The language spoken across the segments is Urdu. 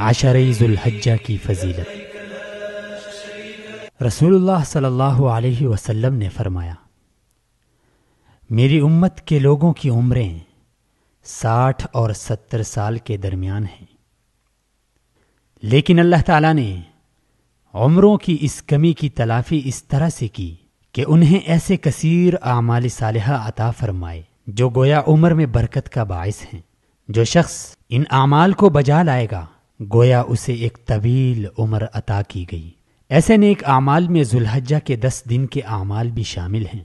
عشرہ ذو الحجہ کی فضیلت۔ رسول اللہ صلی اللہ علیہ وسلم نے فرمایا، میری امت کے لوگوں کی عمریں 60 اور 70 سال کے درمیان ہیں، لیکن اللہ تعالیٰ نے عمروں کی اس کمی کی تلافی اس طرح سے کی کہ انہیں ایسے کثیر اعمال صالحہ عطا فرمائے جو گویا عمر میں برکت کا باعث ہیں۔ جو شخص ان اعمال کو بجا لائے گا گویا اسے ایک طویل عمر عطا کی گئی۔ ایسے نیک اعمال میں ذو الحجہ کے 10 دن کے اعمال بھی شامل ہیں،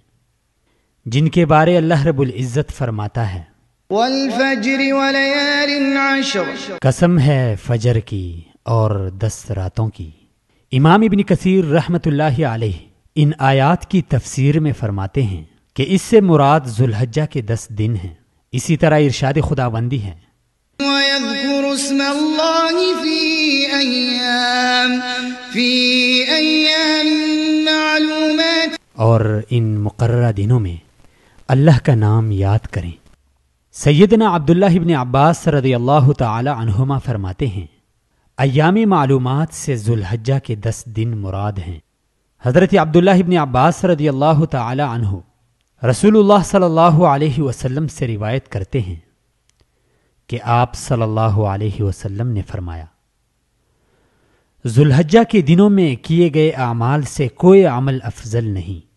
جن کے بارے اللہ رب العزت فرماتا ہے، والفجر وليال عشر، قسم ہے فجر کی اور 10 راتوں کی۔ امام ابن کثیر رحمۃ اللہ علیہ ان آیات کی تفسیر میں فرماتے ہیں کہ اس سے مراد ذو الحجہ کے 10 دن ہیں۔ اسی طرح ارشاد خداوندی ہے، ويذكر اسم الله في أيام معلومات، اور ان مقررہ دنوں میں اللہ کا نام یاد کریں۔ سیدنا عبداللہ ابن عباس رضی اللہ تعالی عنہما فرماتے ہیں، ایام معلومات سے ذو الحجہ کے 10 دن مراد ہیں۔ حضرت عبداللہ ابن عباس رضی اللہ تعالی عنہ رسول اللہ صلی اللہ علیہ وسلم سے روایت کرتے ہیں کہ آپ صلی اللہ علیہ وسلم نے فرمایا، ذو الحجہ کے دنوں میں کیے گئے اعمال سے کوئی عمل افضل نہیں۔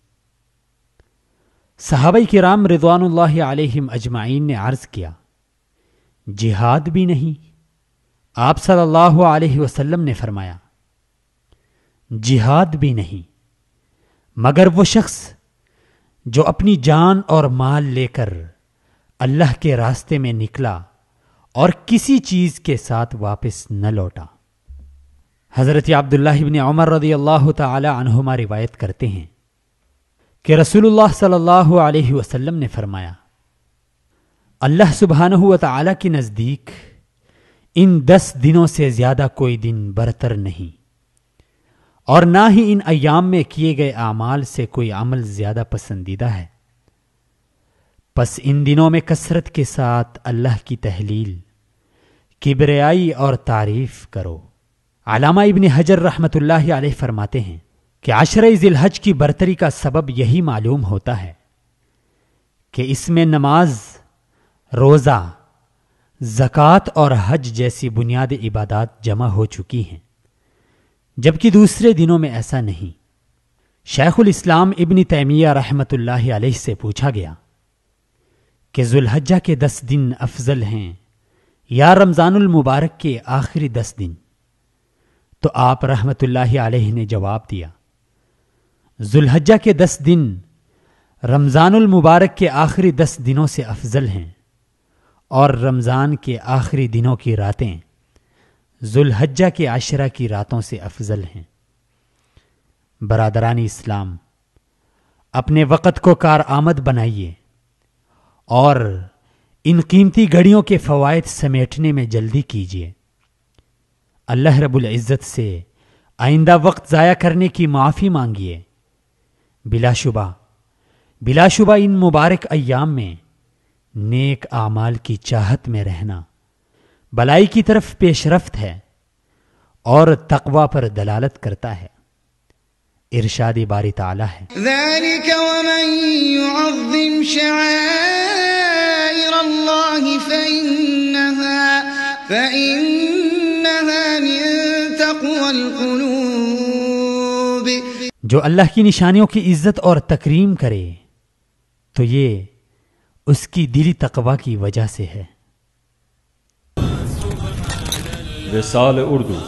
صحابہ کرام رضوان اللہ علیہم اجمعین نے عرض کیا، جہاد بھی نہیں؟ آپ صلی اللہ علیہ وسلم نے فرمایا، جہاد بھی نہیں مگر وہ شخص جو اپنی جان اور مال لے کر اللہ کے راستے میں نکلا اور کسی چیز کے ساتھ واپس نہ لوٹا۔ حضرت عبداللہ ابن عمر رضی اللہ تعالی عنہما روایت کرتے ہیں کہ رسول اللہ صلی اللہ علیہ وسلم نے فرمایا، اللہ سبحانہ و تعالی کے نزدیک ان 10 دنوں سے زیادہ کوئی دن برتر نہیں، اور نہ ہی ان ایام میں کیے گئے اعمال سے کوئی عمل زیادہ پسندیدہ ہے۔ پس ان دنوں میں کثرت کے ساتھ اللہ کی تحلیل، کبریائی اور تعریف کرو۔ علامہ ابن حجر رحمۃ اللہ علیہ فرماتے ہیں کہ عشرہ ذی الحج کی برتری کا سبب یہی معلوم ہوتا ہے کہ اس میں نماز، روزہ، زکوٰۃ اور حج جیسی بنیادی عبادات جمع ہو چکی ہیں، جبکہ دوسرے دنوں میں ایسا نہیں۔ شیخ الاسلام ابن تیمیہ رحمۃ اللہ علیہ سے پوچھا گیا کہ ذو الحجہ کے 10 دن افضل ہیں یا رمضان المبارک کے آخری 10 دن؟ تو آپ رحمۃ اللہ علیہ نے جواب دیا، ذو الحجہ کے 10 دن رمضان المبارک کے آخری 10 دنوں سے افضل ہیں، اور رمضان کے آخری دنوں کی راتیں ذو الحجہ کے عشرہ کی راتوں سے افضل ہیں۔ برادران اسلام، اپنے وقت کو کارآمد بنائیے اور ان قیمتی گھڑیوں کے فوائد سمیٹنے میں جلدی کیجیے۔ اللہ رب العزت سے آئندہ وقت ضائع کرنے کی معافی مانگیے۔ بلا شبہ ان مبارک ایام میں نیک اعمال کی چاہت میں رہنا بلائی کی طرف پیش رفت ہے اور تقوی پر دلالت کرتا ہے۔ ارشاد باری تعالی ہے، ذلك ومن يعظم شعائر الله فإنها من تقوى القلوب، جو اللہ کی نشانیوں کی عزت اور تکریم کرے تو یہ اس کی دلی تقوی کی وجہ سے ہے۔ رسالہ اردو